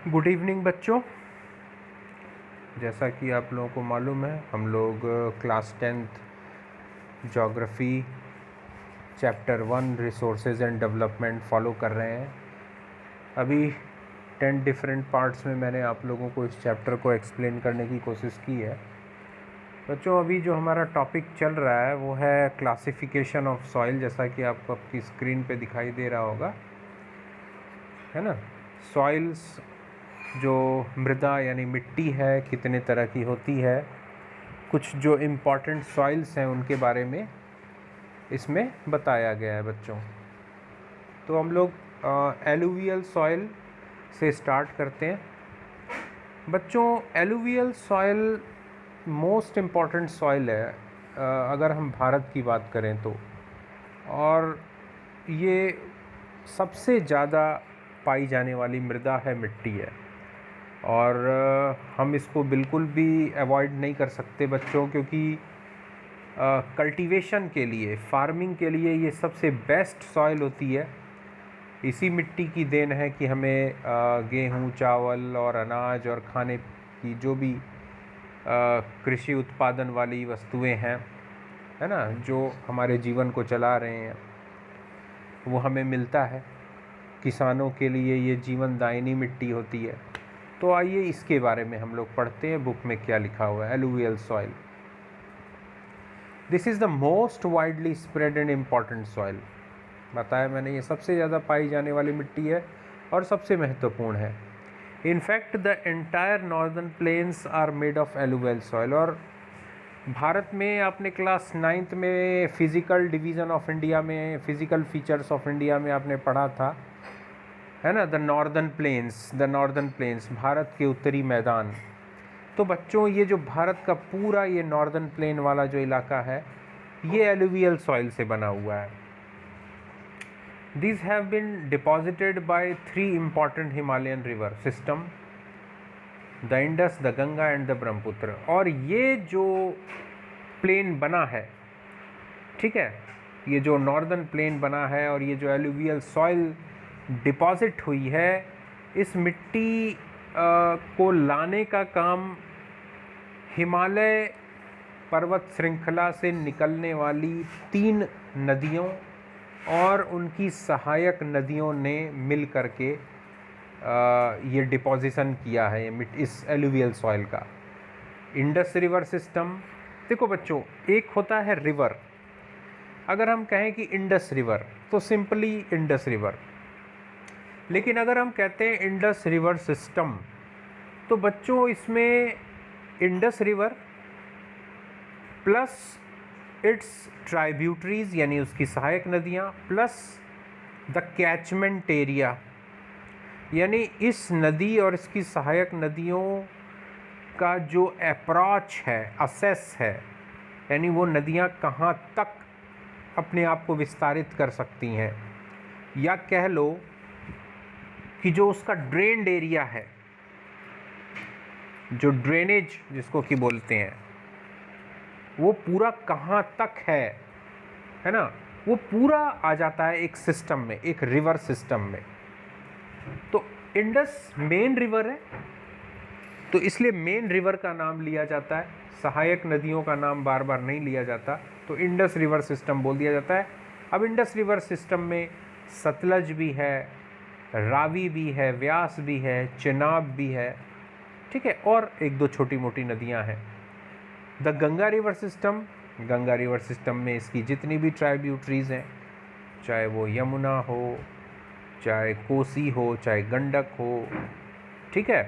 Good evening बच्चों। जैसा कि आप लोगों को मालूम है, हम लोग class 10th geography chapter 1 resources and development follow कर रहे हैं। अभी 10 डिफरेंट पार्ट्स में मैंने आप लोगों को इस चैप्टर को एक्सप्लेन करने की कोशिश की है। बच्चों, अभी जो हमारा टॉपिक चल रहा है वो है क्लासिफिकेशन ऑफ सॉइल, जैसा कि आपको आपकी स्क्रीन पे दिखाई दे रहा होगा, है ना। सॉइल्स जो मृदा यानी मिट्टी है कितने तरह की होती है, कुछ जो इम्पॉर्टेंट सॉइल्स हैं उनके बारे में इसमें बताया गया है बच्चों। तो हम लोग एलुवियल सॉइल से स्टार्ट करते हैं। बच्चों, alluvial soil most important soil है अगर हम भारत की बात करें तो, और ये सबसे ज़्यादा पाई जाने वाली मृदा है, मिट्टी है, और हम इसको बिल्कुल भी अवॉइड नहीं कर सकते बच्चों, क्योंकि कल्टीवेशन के लिए, फार्मिंग के लिए ये सबसे बेस्ट सॉइल होती है। इसी मिट्टी की देन है कि हमें गेहूँ, चावल और अनाज और खाने की जो भी कृषि उत्पादन वाली वस्तुएं हैं, है ना, जो हमारे जीवन को चला रहे हैं, वो हमें मिलता है। किसानों के लिए ये जीवनदायिनी मिट्टी होती है। तो आइए इसके बारे में हम लोग पढ़ते हैं, बुक में क्या लिखा हुआ है। Alluvial soil, this is the most widely spread and important soil. बताया मैंने, ये सबसे ज़्यादा पाई जाने वाली मिट्टी है और सबसे महत्वपूर्ण है। In fact the entire northern plains are made of alluvial soil. और भारत में आपने क्लास 9th में फिज़िकल डिवीज़न ऑफ इंडिया में, फिज़िकल फीचर्स ऑफ इंडिया में आपने पढ़ा था, है ना, द नॉर्दर्न प्लेन्स, भारत के उत्तरी मैदान। तो बच्चों, ये जो भारत का पूरा ये नॉर्दर्न प्लेन वाला जो इलाका है, ये एलुवियल सॉइल से बना हुआ है। These have been deposited by 3 important Himalayan river system, the Indus, the Ganga and the Brahmaputra. और ये जो प्लेन बना है, ठीक है, ये जो नॉर्दर्न प्लेन बना है और ये जो एलुवियल सॉइल डिपॉजिट हुई है, इस मिट्टी को लाने का काम हिमालय पर्वत श्रृंखला से निकलने वाली 3 नदियों और उनकी सहायक नदियों ने मिल करके ये डिपोजिशन किया है, इस एलुवियल सॉइल का। इंडस रिवर सिस्टम, देखो बच्चों, एक होता है रिवर। अगर हम कहें कि इंडस रिवर तो सिंपली इंडस रिवर, लेकिन अगर हम कहते हैं इंडस रिवर सिस्टम तो बच्चों इसमें Indus river plus it's tributaries यानी उसकी सहायक नदियाँ प्लस द कैचमेंट एरिया, यानी इस नदी और इसकी सहायक नदियों का जो अप्रोच है, असेस है, यानी वो नदियाँ कहाँ तक अपने आप को विस्तारित कर सकती हैं, या कह लो कि जो उसका ड्रेन्ड एरिया है, जो ड्रेनेज जिसको कि बोलते हैं, वो पूरा कहाँ तक है ना, वो पूरा आ जाता है एक सिस्टम में, एक रिवर सिस्टम में। तो इंडस मेन रिवर है, तो इसलिए मेन रिवर का नाम लिया जाता है, सहायक नदियों का नाम बार बार नहीं लिया जाता, तो इंडस रिवर सिस्टम बोल दिया जाता है। अब इंडस रिवर सिस्टम में सतलज भी है, रावी भी है, व्यास भी है, चेनाब भी है, ठीक है, और एक दो छोटी मोटी नदियां हैं। The Ganga river system, Ganga river system में इसकी जितनी भी ट्राइब्यूटरीज हैं, चाहे वो यमुना हो, चाहे कोसी हो, चाहे गंडक हो, ठीक है,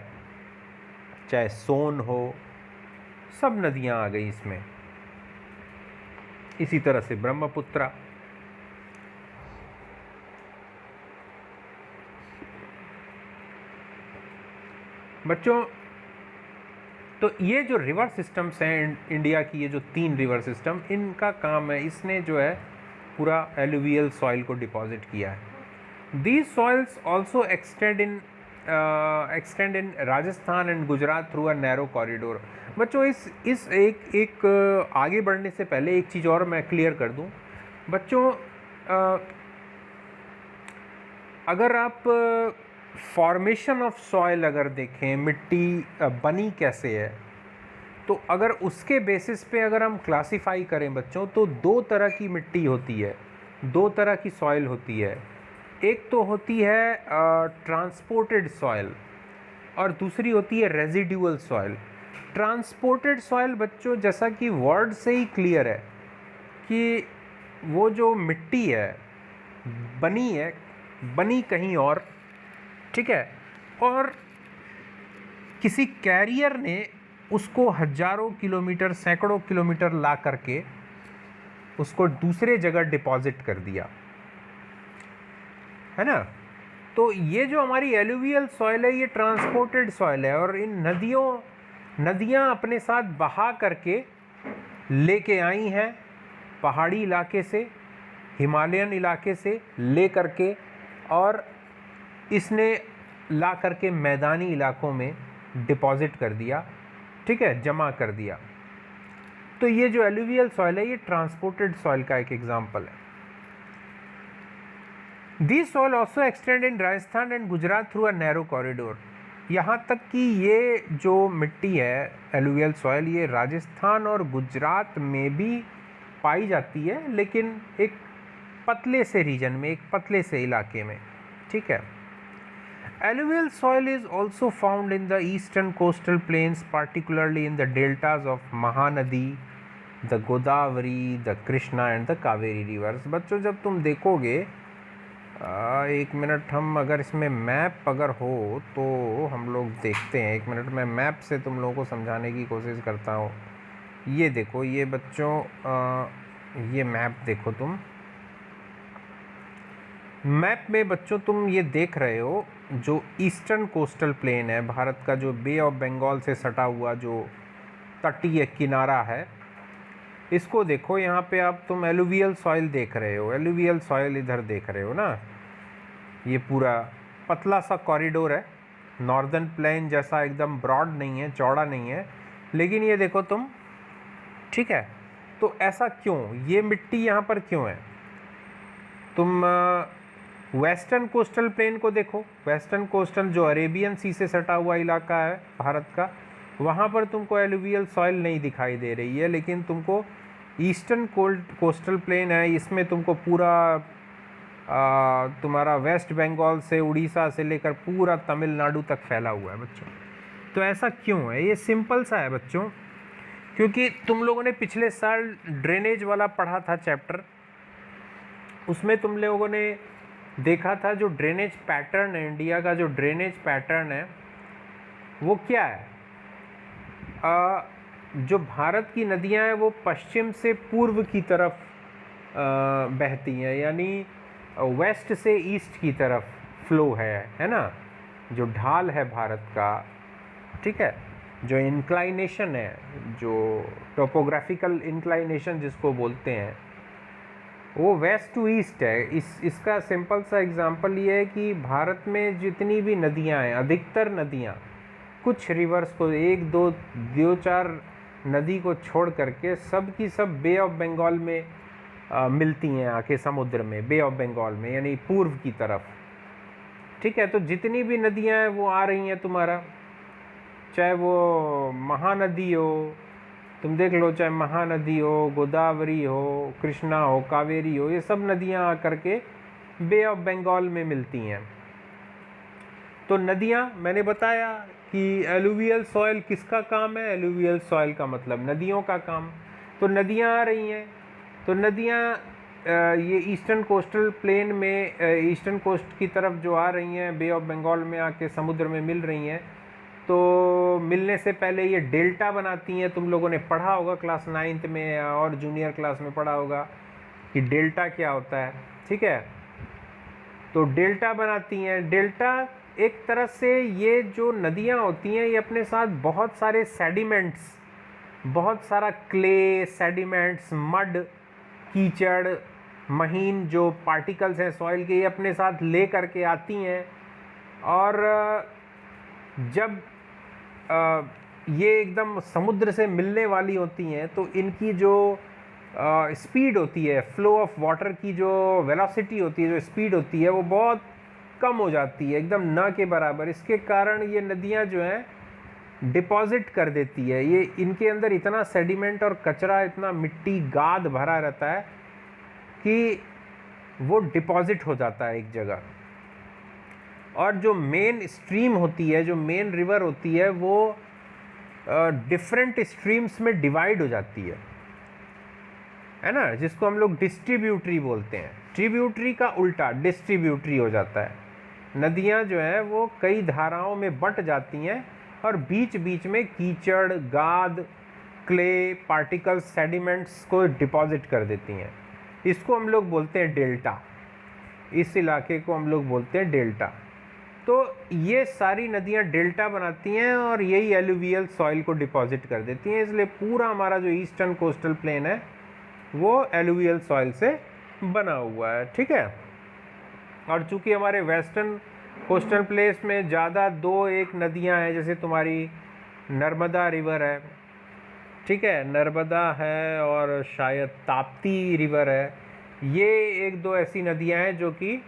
चाहे सोन हो, सब नदियां आ गई इसमें। इसी तरह से ब्रह्मपुत्रा, बच्चों, तो ये जो रिवर सिस्टम्स हैं इंडिया की, ये जो 3 रिवर सिस्टम, इनका काम है, इसने जो है पूरा एलुवियल सॉइल को डिपॉजिट किया है। These soils also extend in Rajasthan and Gujarat through a narrow corridor. बच्चों, इस एक आगे बढ़ने से पहले एक चीज़ और मैं क्लियर कर दूं बच्चों। अगर आप फॉर्मेशन ऑफ सॉइल अगर देखें, मिट्टी बनी कैसे है, तो अगर उसके बेसिस पे अगर हम क्लासिफाई करें बच्चों, तो दो तरह की मिट्टी होती है, दो तरह की सॉइल होती है। एक तो होती है ट्रांसपोर्टेड सॉइल और दूसरी होती है रेजिडुअल सॉइल। ट्रांसपोर्टेड सॉइल बच्चों, जैसा कि वर्ड से ही क्लियर है कि वो जो मिट्टी है बनी कहीं और, ठीक है, और किसी कैरियर ने उसको हजारों किलोमीटर, सैकड़ों किलोमीटर ला करके उसको दूसरे जगह डिपॉजिट कर दिया, है ना। तो ये जो हमारी एलुवियल सॉइल है, ये ट्रांसपोर्टेड सॉइल है, और इन नदियाँ अपने साथ बहा करके लेके आई हैं पहाड़ी इलाके से, हिमालयन इलाके से ले करके, और इसने ला करके मैदानी इलाकों में डिपॉजिट कर दिया, ठीक है, जमा कर दिया। तो ये जो एलुवियल सॉइल है, ये ट्रांसपोर्टेड सॉइल का एक एग्जाम्पल है। This soil also extend in Rajasthan and Gujarat through a narrow corridor. यहाँ तक कि ये जो मिट्टी है एलुवियल सॉइल, ये राजस्थान और गुजरात में भी पाई जाती है, लेकिन एक पतले से रीजन में, एक पतले से इलाके में, ठीक है। Alluvial soil is also found in the eastern coastal plains, particularly in the deltas of Mahanadi, the Godavari, the Krishna and the Kaveri rivers। बच्चों जब तुम देखोगे, एक मिनट, हम अगर इसमें मैप अगर हो तो हम लोग देखते हैं। एक मिनट, मैं मैप से तुम लोगों को समझाने की कोशिश करता हूँ। ये देखो, ये बच्चों ये मैप देखो तुम। मैप में बच्चों तुम ये देख रहे हो, जो ईस्टर्न कोस्टल प्लेन है भारत का, जो बे ऑफ बंगाल से सटा हुआ जो तटीय किनारा है, इसको देखो। यहाँ पे आप तुम एलुवियल सॉइल देख रहे हो, एलुवियल सॉइल इधर देख रहे हो ना। ये पूरा पतला सा कॉरिडोर है, नॉर्दर्न प्लेन जैसा एकदम ब्रॉड नहीं है, चौड़ा नहीं है, लेकिन ये देखो तुम, ठीक है। तो ऐसा क्यों, ये मिट्टी यहाँ पर क्यों है? तुम वेस्टर्न कोस्टल प्लेन को देखो। वेस्टर्न कोस्टल जो अरेबियन सी से सटा हुआ इलाका है भारत का, वहाँ पर तुमको एलुवियल सॉइल नहीं दिखाई दे रही है, लेकिन तुमको ईस्टर्न कोस्टल प्लेन है, इसमें तुमको पूरा तुम्हारा वेस्ट बंगाल से, उड़ीसा से लेकर पूरा तमिलनाडु तक फैला हुआ है बच्चों। तो ऐसा क्यों है? ये सिंपल सा है बच्चों, क्योंकि तुम लोगों ने पिछले साल ड्रेनेज वाला पढ़ा था चैप्टर, उसमें तुम लोगों ने देखा था जो ड्रेनेज पैटर्न है, इंडिया का जो ड्रेनेज पैटर्न है वो क्या है। जो भारत की नदियां हैं वो पश्चिम से पूर्व की तरफ बहती हैं, यानी वेस्ट से ईस्ट की तरफ फ्लो है ना। जो ढाल है भारत का, ठीक है, जो इंक्लाइनेशन है, जो टोपोग्राफिकल इंक्लाइनेशन जिसको बोलते हैं, वो वेस्ट टू ईस्ट है। इसका सिंपल सा एग्जांपल ये है कि भारत में जितनी भी नदियां हैं, अधिकतर नदियां, कुछ रिवर्स को, एक दो चार नदी को छोड़ करके सब की सब बे ऑफ बंगाल में मिलती हैं आके समुद्र में, बे ऑफ बंगाल में, यानी पूर्व की तरफ, ठीक है। तो जितनी भी नदियां हैं वो आ रही हैं तुम्हारा, चाहे वो महानदी हो, तुम देख लो, चाहे महानदी हो, गोदावरी हो, कृष्णा हो, कावेरी हो, ये सब नदियां आकर के बे ऑफ बंगाल में मिलती हैं। तो नदियां, मैंने बताया कि एलुवियल सॉइल किसका काम है? एलुवियल सॉइल का मतलब नदियों का काम। तो नदियां आ रही हैं, तो नदियां ये ईस्टर्न कोस्टल प्लेन में, ईस्टर्न कोस्ट की तरफ जो आ रही हैं, बे ऑफ बंगाल में आके समुद्र में मिल रही हैं। तो मिलने से पहले ये डेल्टा बनाती हैं। तुम लोगों ने पढ़ा होगा क्लास 9th में और जूनियर क्लास में पढ़ा होगा कि डेल्टा क्या होता है, ठीक है। तो डेल्टा बनाती हैं। डेल्टा एक तरह से, ये जो नदियाँ होती हैं, ये अपने साथ बहुत सारे सेडिमेंट्स, बहुत सारा क्ले, सेडिमेंट्स, मड, कीचड़, महीन जो पार्टिकल्स हैं सॉइल के, ये अपने साथ ले करके आती हैं। और जब ये एकदम समुद्र से मिलने वाली होती हैं, तो इनकी जो स्पीड होती है, फ्लो ऑफ वाटर की जो वेलोसिटी होती है, जो स्पीड होती है, वो बहुत कम हो जाती है, एकदम न के बराबर। इसके कारण ये नदियाँ जो हैं डिपॉजिट कर देती है, ये इनके अंदर इतना सेडिमेंट और कचरा, इतना मिट्टी गाद भरा रहता है कि वो डिपॉजिट हो जाता है एक जगह। और जो मेन स्ट्रीम होती है, जो मेन रिवर होती है, वो डिफरेंट स्ट्रीम्स में डिवाइड हो जाती है ना, जिसको हम लोग डिस्ट्रीब्यूटरी बोलते हैं। ट्रिब्यूटरी का उल्टा डिस्ट्रीब्यूटरी हो जाता है। नदियाँ जो हैं वो कई धाराओं में बंट जाती हैं और बीच बीच में कीचड़, गाद, क्ले, पार्टिकल्स, सेडिमेंट्स को डिपॉजिट कर देती हैं। इसको हम लोग बोलते हैं डेल्टा। इस इलाके को हम लोग बोलते हैं डेल्टा। तो ये सारी नदियाँ डेल्टा बनाती हैं और यही एलुवियल सॉइल को डिपॉजिट कर देती हैं। इसलिए पूरा हमारा जो ईस्टर्न कोस्टल प्लेन है वो एलुवियल सॉइल से बना हुआ है, ठीक है। और चूंकि हमारे वेस्टर्न कोस्टल प्लेस में ज़्यादा दो एक नदियाँ हैं, जैसे तुम्हारी नर्मदा रिवर है, ठीक है, नर्मदा है और शायद ताप्ती रिवर है। ये एक दो ऐसी नदियाँ हैं जो कि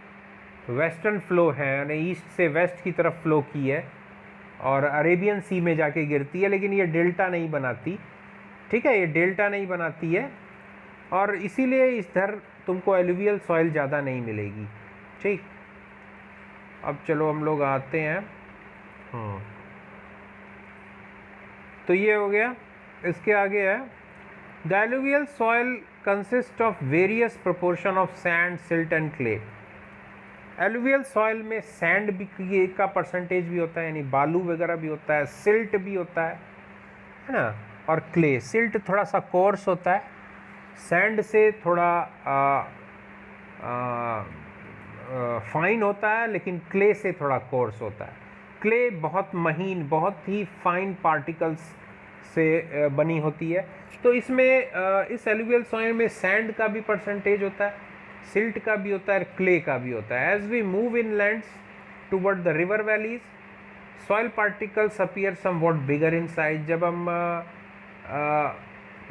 वेस्टर्न फ्लो है, यानी ईस्ट से वेस्ट की तरफ फ्लो की है और अरेबियन सी में जाके गिरती है, लेकिन ये डेल्टा नहीं बनाती, ठीक है, ये डेल्टा नहीं बनाती है और इसीलिए इधर तुमको एलुवियल सॉइल ज़्यादा नहीं मिलेगी, ठीक। अब चलो हम लोग आते हैं, तो ये हो गया। इसके आगे है the alluvial soil consist of various proportion of sand, silt and clay. Alluvial soil में सैंड भी का परसेंटेज भी होता है, यानी बालू वगैरह भी होता है, सिल्ट भी होता है ना, और क्ले। सिल्ट थोड़ा सा कोर्स होता है, सैंड से थोड़ा फाइन होता है, लेकिन क्ले से थोड़ा कोर्स होता है। क्ले बहुत महीन, बहुत ही फाइन पार्टिकल्स से बनी होती है। तो इसमें इस एलुवियल सॉइल में सैंड का भी परसेंटेज होता है, सिल्ट का भी होता है, क्ले का भी होता है। As we move inlands toward the river valleys, soil particles appear somewhat bigger in size. जब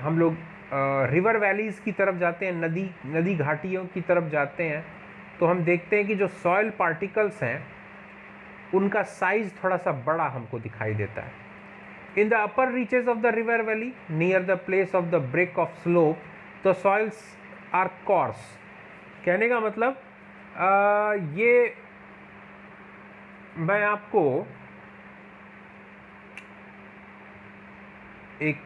हम लोग रिवर वैलीज की तरफ जाते हैं, नदी घाटियों की तरफ जाते हैं, तो हम देखते हैं कि जो सॉइल पार्टिकल्स हैं उनका साइज थोड़ा सा बड़ा हमको दिखाई देता है। In the upper reaches of the river valley near the place of the break of slope the soils are coarse. कहने का मतलब ये मैं आपको एक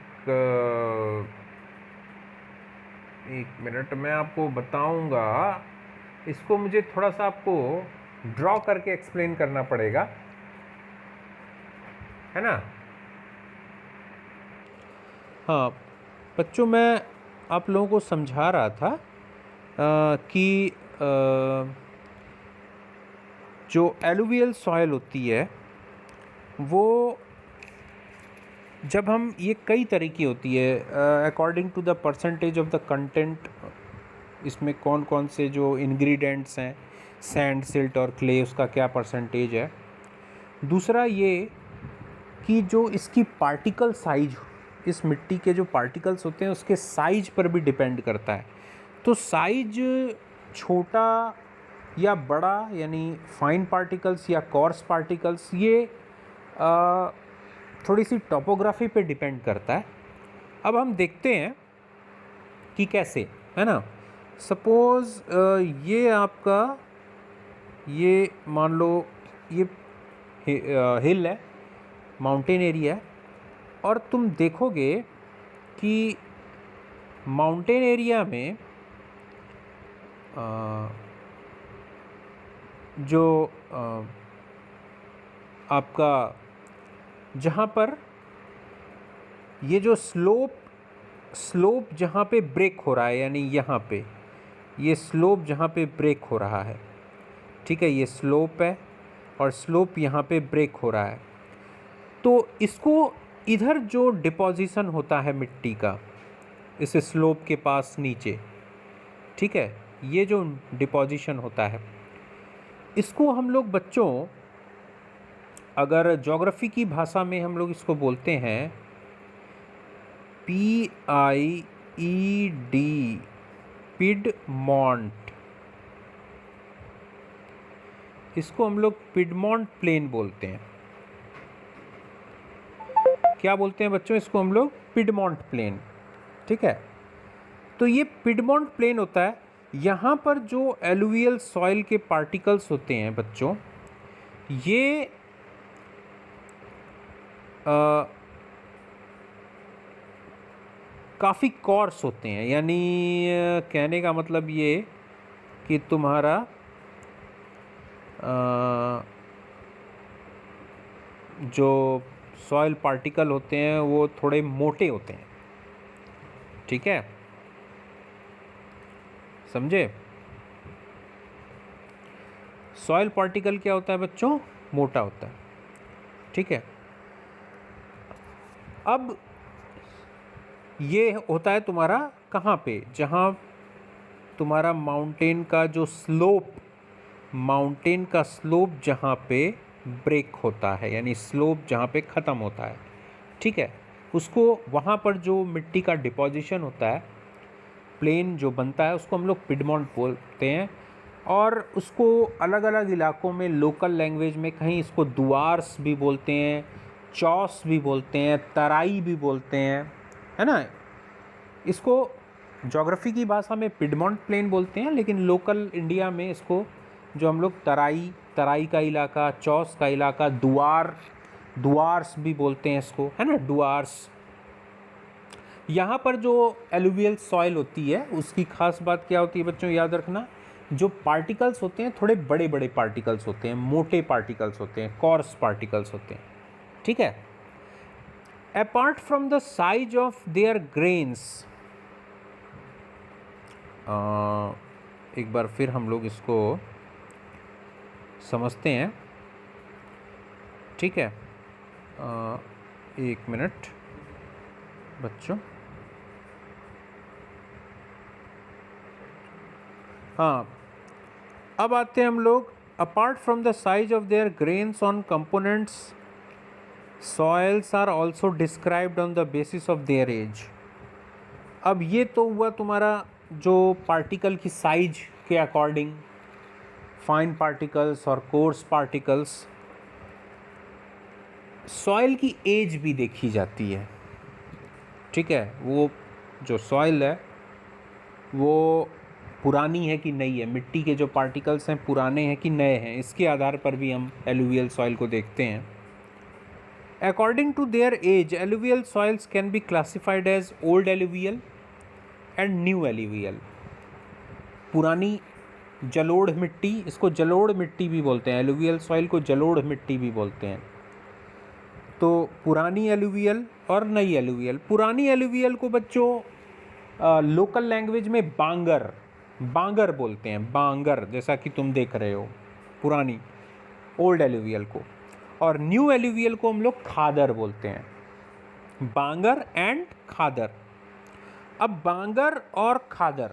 मिनट मैं आपको बताऊंगा। इसको मुझे थोड़ा सा आपको ड्रॉ करके एक्सप्लेन करना पड़ेगा, है ना। हाँ बच्चों, मैं आप लोगों को समझा रहा था कि जो एलुवियल सॉइल होती है वो जब हम, ये कई तरह की होती है according to the percentage of the content. इसमें कौन कौन से जो इंग्रेडिएंट्स हैं, सैंड, सिल्ट और क्ले, उसका क्या परसेंटेज है। दूसरा ये कि जो इसकी पार्टिकल साइज, इस मिट्टी के जो पार्टिकल्स होते हैं उसके साइज पर भी डिपेंड करता है। तो साइज छोटा या बड़ा, यानी फाइन पार्टिकल्स या कोर्स पार्टिकल्स, ये थोड़ी सी टोपोग्राफी पे डिपेंड करता है। अब हम देखते हैं कि कैसे, है ना। सपोज़ ये आपका, ये मान लो ये हिल है, माउंटेन एरिया है, और तुम देखोगे कि माउंटेन एरिया में जो आपका, जहाँ पर ये जो स्लोप जहाँ पे ब्रेक हो रहा है, यानी यहाँ पे ये स्लोप जहाँ पे ब्रेक हो रहा है, ठीक है, ये स्लोप है और स्लोप यहाँ पे ब्रेक हो रहा है, तो इसको इधर जो डिपॉजिशन होता है मिट्टी का इस स्लोप के पास नीचे, ठीक है, ये जो डिपॉजिशन होता है इसको हम लोग बच्चों, अगर ज्योग्राफी की भाषा में हम लोग इसको बोलते हैं PIED, पिडमॉन्ट। इसको हम लोग पिडमॉन्ट प्लेन बोलते हैं। क्या बोलते हैं बच्चों? इसको हम लोग पिडमॉन्ट प्लेन। ठीक है, तो ये पिडमॉन्ट प्लेन होता है। यहाँ पर जो एलुवियल सॉइल के पार्टिकल्स होते हैं बच्चों, ये काफ़ी कोर्स होते हैं। यानी कहने का मतलब ये कि तुम्हारा जो सॉइल पार्टिकल होते हैं वो थोड़े मोटे होते हैं। ठीक है, समझे? सॉइल पार्टिकल क्या होता है बच्चों? मोटा होता है। ठीक है, अब ये होता है तुम्हारा कहाँ पे? जहाँ तुम्हारा माउंटेन का स्लोप जहाँ पे ब्रेक होता है, यानी स्लोप जहाँ पे ख़त्म होता है। ठीक है, उसको वहाँ पर जो मिट्टी का डिपोजिशन होता है, प्लेन जो बनता है, उसको हम लोग पिडमॉन्ट बोलते हैं। और उसको अलग अलग इलाकों में लोकल लैंग्वेज में कहीं इसको दुआर्स भी बोलते हैं, चौस भी बोलते हैं, तराई भी बोलते हैं, है ना। इसको ज्योग्राफी की भाषा में पिडमॉन्ट प्लेन बोलते हैं, लेकिन लोकल इंडिया में इसको जो हम लोग तराई का इलाका, चौस का इलाका, दुआर्स भी बोलते हैं इसको, है ना, दुआर्स। यहाँ पर जो एलुवियल सॉइल होती है उसकी खास बात क्या होती है बच्चों? याद रखना, जो पार्टिकल्स होते हैं थोड़े बड़े बड़े पार्टिकल्स होते हैं, मोटे पार्टिकल्स होते हैं, कोर्स पार्टिकल्स होते हैं। ठीक है, apart from the size of their grains, एक बार फिर हम लोग इसको समझते हैं। ठीक है, एक मिनट बच्चों। हाँ, अब आते हैं हम लोग, apart from the size of their grains on components, soils are also described on the basis of their age. अब ये तो हुआ तुम्हारा जो पार्टिकल की साइज के अकॉर्डिंग, फाइन पार्टिकल्स और कोर्स पार्टिकल्स। सॉइल की एज भी देखी जाती है। ठीक है, वो जो सॉइल है वो पुरानी है कि नई है, मिट्टी के जो पार्टिकल्स हैं पुराने हैं कि नए हैं, इसके आधार पर भी हम एलुवियल सॉइल को देखते हैं। According to their age, alluvial soils can be classified as old alluvial and new alluvial. पुरानी जलोढ़ मिट्टी, इसको जलोढ़ मिट्टी भी बोलते हैं, एलुवियल सॉइल को जलोढ़ मिट्टी भी बोलते हैं। तो पुरानी एलुवियल और नई एलुवियल। पुरानी एलुवियल को बच्चों लोकल लैंग्वेज में बांगर बोलते हैं, बांगर, जैसा कि तुम देख रहे हो, पुरानी ओल्ड एलुवियल को। और न्यू एलुवियल को हम लोग खादर बोलते हैं, बांगर एंड खादर। अब बांगर और खादर,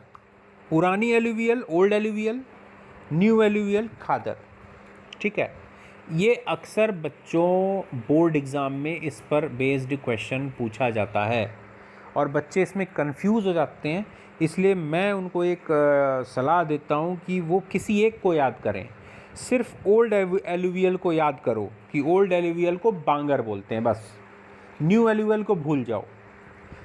पुरानी alluvial old alluvial, new alluvial khadar. ठीक है, ये अक्सर बच्चों बोर्ड एग्ज़ाम में इस पर बेस्ड क्वेश्चन पूछा जाता है और बच्चे इसमें कंफ्यूज हो जाते हैं। इसलिए मैं उनको एक सलाह देता हूँ कि वो किसी एक को याद करें। सिर्फ ओल्ड एलुवियल को याद करो कि ओल्ड एलुवियल को बांगर बोलते हैं, बस। न्यू एलुवियल को भूल जाओ,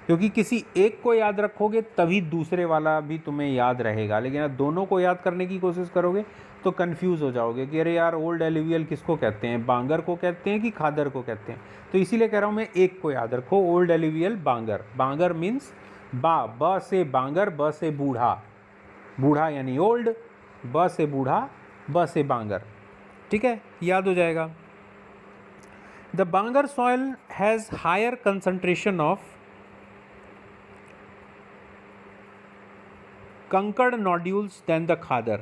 क्योंकि किसी एक को याद रखोगे तभी दूसरे वाला भी तुम्हें याद रहेगा। लेकिन अगर दोनों को याद करने की कोशिश करोगे तो कंफ्यूज हो जाओगे कि अरे यार ओल्ड एलुवियल किसको कहते हैं, बांगर को कहते हैं कि खादर को कहते हैं। तो इसीलिए कह रहा हूँ मैं, एक को याद रखो, ओल्ड एलुवियल बांगर। बांगर मीन्स ब से बांगर, ब से बूढ़ा, बूढ़ा यानी ओल्ड, ब से बूढ़ा, ब से बांगर। ठीक है, याद हो जाएगा। The bangar soil has higher concentration of kankar nodules than the khadar.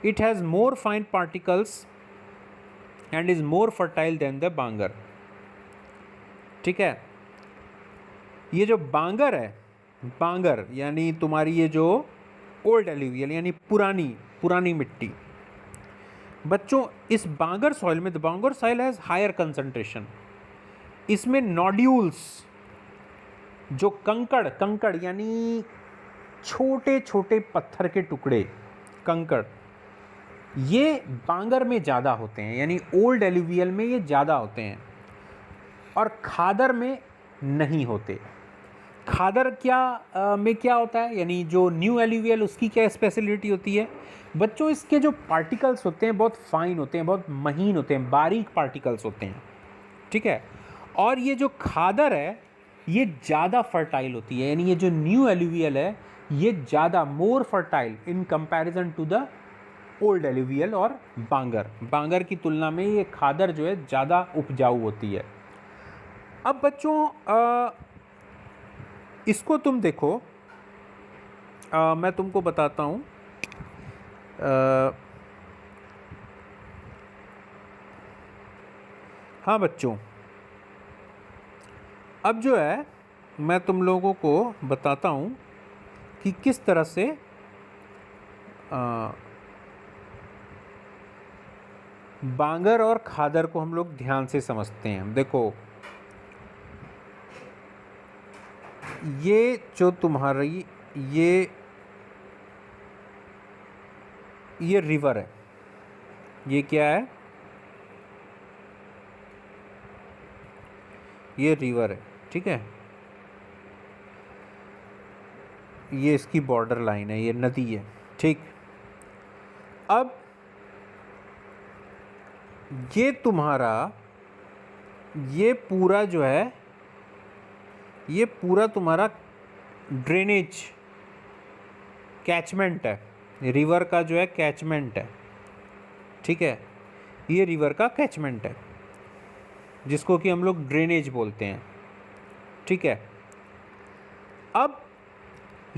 It has more fine particles and is more fertile than the बांगर। ठीक है, ये जो बांगर है, बांगर यानी तुम्हारी ये जो ओल्ड एलुवियल यानी पुरानी मिट्टी, बच्चों इस बांगर सॉइल में, the bangar soil has higher concentration, इसमें नॉड्यूल्स, जो कंकड़ यानी छोटे छोटे पत्थर के टुकड़े, कंकड़, ये बांगर में ज़्यादा होते हैं, यानी ओल्ड एलुवियल में ये ज़्यादा होते हैं और खादर में नहीं होते। खादर में क्या होता है, यानी जो न्यू एलुवियल उसकी क्या स्पेशलिटी होती है बच्चों, इसके जो पार्टिकल्स होते हैं बहुत फाइन होते हैं, बहुत महीन होते हैं, बारीक पार्टिकल्स होते हैं, ठीक है। और ये जो खादर है ये ज़्यादा फर्टाइल होती है, यानी ये जो न्यू एलुवियल है ये ज़्यादा more fertile in comparison to the old alluvial और बांगर की तुलना में ये खादर जो है ज़्यादा उपजाऊ होती है। अब बच्चों इसको तुम देखो, मैं तुमको बताता हूँ। हाँ बच्चों, अब जो है मैं तुम लोगों को बताता हूँ कि किस तरह से बांगर और खादर को हम लोग ध्यान से समझते हैं। देखो ये जो तुम्हारी ये रिवर है, ये क्या है, ये रिवर है, ठीक है, ये इसकी बॉर्डर लाइन है, ये नदी है, ठीक। अब ये तुम्हारा ये पूरा जो है ये पूरा तुम्हारा ड्रेनेज कैचमेंट है, रिवर का जो है कैचमेंट है, ठीक है, ये रिवर का कैचमेंट है जिसको कि हम लोग ड्रेनेज बोलते हैं, ठीक है। अब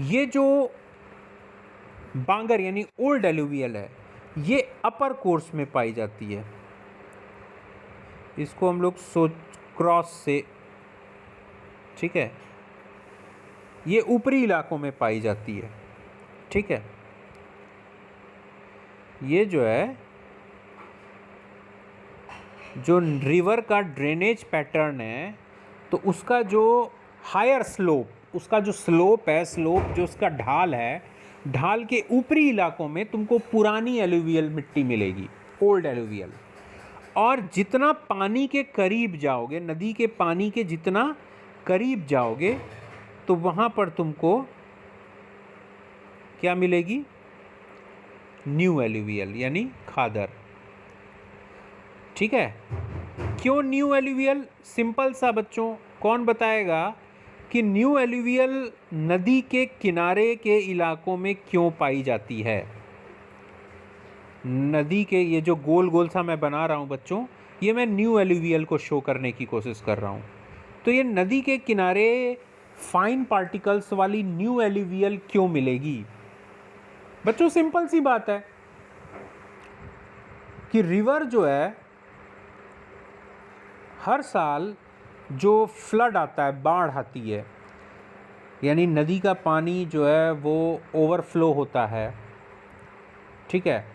ये जो बांगर यानी ओल्ड एलुवियल है ये अपर कोर्स में पाई जाती है, इसको हम लोग क्रॉस से, ठीक है, ये ऊपरी इलाकों में पाई जाती है, ठीक है। ये जो है जो रिवर का ड्रेनेज पैटर्न है तो उसका जो हायर स्लोप, उसका जो स्लोप है, स्लोप जो उसका ढाल है, ढाल के ऊपरी इलाकों में तुमको पुरानी एलुवियल मिट्टी मिलेगी, ओल्ड एलुवियल। और जितना पानी के करीब जाओगे, नदी के पानी के जितना करीब जाओगे तो वहाँ पर तुमको क्या मिलेगी, न्यू एलुवियल यानी खादर, ठीक है। क्यों न्यू एलुवियल? सिंपल सा बच्चों, कौन बताएगा कि न्यू एलुवियल नदी के किनारे के इलाकों में क्यों पाई जाती है? नदी के ये जो गोल गोल सा मैं बना रहा हूँ बच्चों, ये मैं न्यू एलुवियल को शो करने की कोशिश कर रहा हूँ। तो ये नदी के किनारे फाइन पार्टिकल्स वाली न्यू एलुवियल क्यों मिलेगी बच्चों? सिंपल सी बात है कि रिवर जो है हर साल जो फ्लड आता है, बाढ़ आती है, यानी नदी का पानी जो है वो ओवरफ्लो होता है, ठीक है,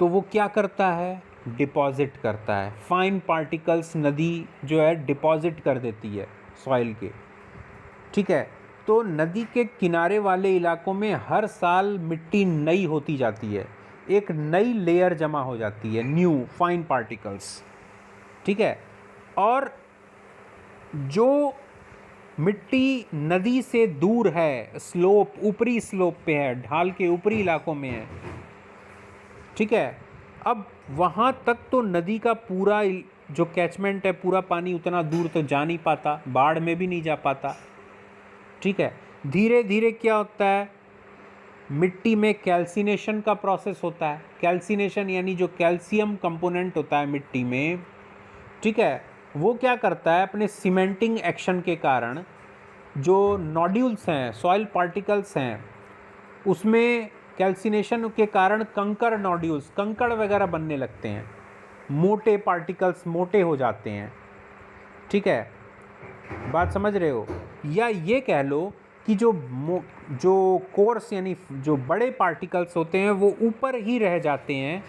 तो वो क्या करता है, डिपॉजिट करता है, फाइन पार्टिकल्स नदी जो है डिपॉजिट कर देती है सॉइल के, ठीक है। तो नदी के किनारे वाले इलाकों में हर साल मिट्टी नई होती जाती है, एक नई लेयर जमा हो जाती है, न्यू फाइन पार्टिकल्स, ठीक है। और जो मिट्टी नदी से दूर है, स्लोप, ऊपरी स्लोप पे है, ढाल के ऊपरी इलाकों में है, ठीक है, अब वहाँ तक तो नदी का पूरा जो कैचमेंट है, पूरा पानी उतना दूर तो जा नहीं पाता, बाढ़ में भी नहीं जा पाता, ठीक है। धीरे धीरे क्या होता है, मिट्टी में कैल्सिनेशन का प्रोसेस होता है। कैल्सिनेशन यानी जो कैल्शियम कंपोनेंट होता है मिट्टी में, ठीक है, वो क्या करता है, अपने सीमेंटिंग एक्शन के कारण जो नोड्यूल्स हैं, सॉइल पार्टिकल्स हैं, उसमें कैल्सिनेशन के कारण कंकड़ नोड्यूल्स, कंकड़ वगैरह बनने लगते हैं, मोटे पार्टिकल्स मोटे हो जाते हैं, ठीक है, बात समझ रहे हो? या ये कह लो कि जो कोर्स यानी जो बड़े पार्टिकल्स होते हैं वो ऊपर ही रह जाते हैं,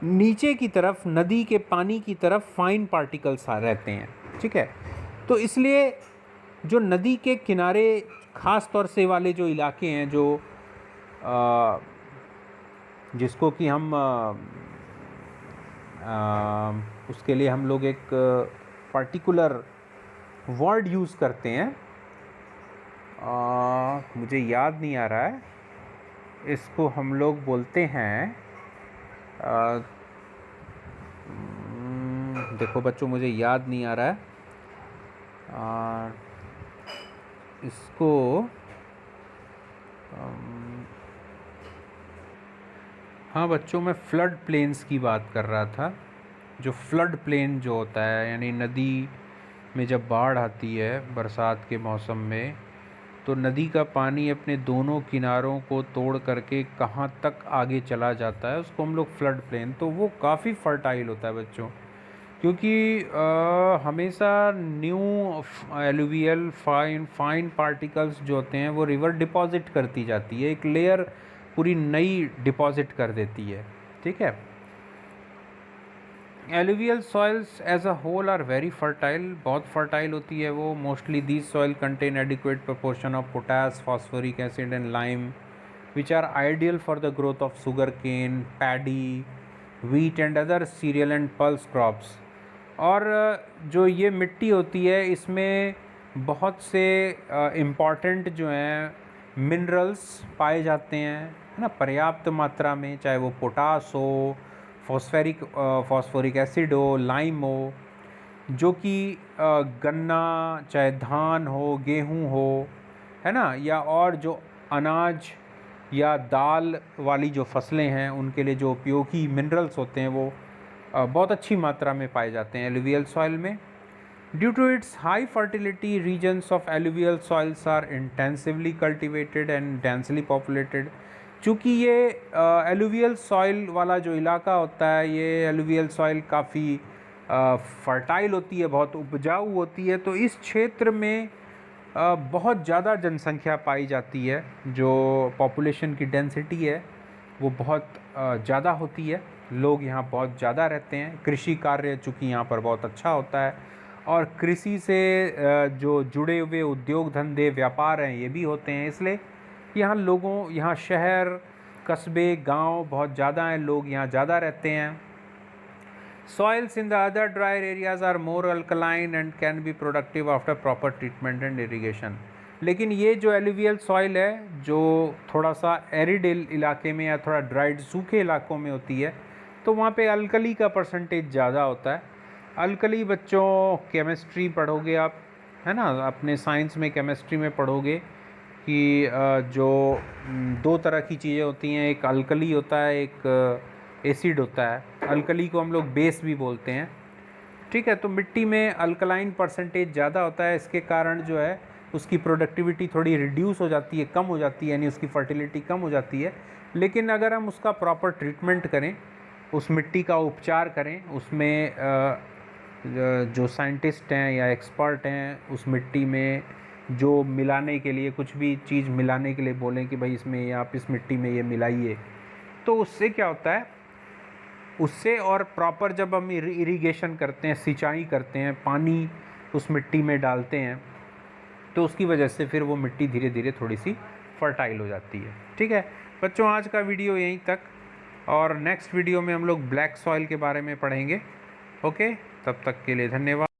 नीचे की तरफ नदी के पानी की तरफ फाइन पार्टिकल्स रहते हैं, ठीक है। तो इसलिए जो नदी के किनारे ख़ास तौर से वाले जो इलाके हैं, जो जिसको कि हम उसके लिए हम लोग एक पर्टिकुलर वर्ड यूज़ करते हैं, मुझे याद नहीं आ रहा है, इसको हम लोग बोलते हैं देखो बच्चों मुझे याद नहीं आ रहा है, इसको हाँ बच्चों, मैं फ्लड प्लेन्स की बात कर रहा था। जो फ्लड प्लेन जो होता है, यानी नदी में जब बाढ़ आती है बरसात के मौसम में, तो नदी का पानी अपने दोनों किनारों को तोड़ करके कहाँ तक आगे चला जाता है, उसको हम लोग फ्लड प्लेन, तो वो काफ़ी फर्टाइल होता है बच्चों, क्योंकि हमेशा न्यू एलुवियल फाइन पार्टिकल्स जो होते हैं वो रिवर डिपॉजिट करती जाती है, एक लेयर पूरी नई डिपॉजिट कर देती है। ठीक है। Alluvial soils as a whole are very fertile, बहुत फर्टाइल होती है वो। Mostly these soil contain adequate proportion of potash, phosphoric acid and lime which are ideal for the growth of sugarcane, paddy, wheat and other cereal and pulse crops. और जो ये मिट्टी होती है इसमें बहुत से इम्पॉर्टेंट जो हैं मिनरल्स पाए जाते हैं, है ना, पर्याप्त मात्रा में, चाहे वो पोटास हो, फॉस्फोरिक एसिड हो, लाइम हो, जो कि गन्ना, चाहे धान हो, गेहूं हो, है ना, या और जो अनाज या दाल वाली जो फसलें हैं उनके लिए जो उपयोगी मिनरल्स होते हैं वो बहुत अच्छी मात्रा में पाए जाते हैं एलुवियल सॉइल में। Due to its high fertility, regions of alluvial soils are intensively cultivated and densely populated. चूँकि ये एलुवियल सॉइल वाला जो इलाका होता है, ये एलुवियल सॉइल काफ़ी फर्टाइल होती है, बहुत उपजाऊ होती है, तो इस क्षेत्र में बहुत ज़्यादा जनसंख्या पाई जाती है। जो पॉपुलेशन की डेंसिटी है वो बहुत ज़्यादा होती है, लोग यहाँ बहुत ज़्यादा रहते हैं। कृषि कार्य चूँकि यहाँ पर बहुत अच्छा होता है, और कृषि से जो जुड़े हुए उद्योग धंधे व्यापार हैं ये भी होते हैं, इसलिए यहाँ शहर, कस्बे, गांव बहुत ज़्यादा हैं, लोग यहाँ ज़्यादा रहते हैं। Soils in the other drier areas are more alkaline and can be productive after proper treatment and irrigation. लेकिन ये जो एलुवियल सॉइल है, जो थोड़ा सा एरिड इलाके में या थोड़ा ड्राइड सूखे इलाकों में होती है, तो वहाँ पे अल्कली का परसेंटेज ज़्यादा होता है। अल्कली बच्चों केमिस्ट्री पढ़ोगे आप, है ना, अपने साइंस में केमिस्ट्री में पढ़ोगे कि जो दो तरह की चीज़ें होती हैं, एक अल्कली होता है, एक एसिड होता है। अल्कली को हम लोग बेस भी बोलते हैं। ठीक है। तो मिट्टी में अल्कलाइन परसेंटेज ज़्यादा होता है, इसके कारण जो है उसकी प्रोडक्टिविटी थोड़ी रिड्यूस हो जाती है, कम हो जाती है, यानी उसकी फर्टिलिटी कम हो जाती है। लेकिन अगर हम उसका प्रॉपर ट्रीटमेंट करें, उस मिट्टी का उपचार करें, उसमें जो साइंटिस्ट हैं या एक्सपर्ट हैं उस मिट्टी में जो मिलाने के लिए, कुछ भी चीज़ मिलाने के लिए बोलें कि भाई इसमें आप इस मिट्टी में ये मिलाइए, तो उससे क्या होता है, उससे और प्रॉपर जब हम इरिगेशन करते हैं, सिंचाई करते हैं, पानी उस मिट्टी में डालते हैं, तो उसकी वजह से फिर वो मिट्टी धीरे धीरे थोड़ी सी फर्टाइल हो जाती है। ठीक है बच्चों, आज का वीडियो यहीं तक, और नेक्स्ट वीडियो में हम लोग ब्लैक सॉइल के बारे में पढ़ेंगे। ओके, तब तक के लिए धन्यवाद।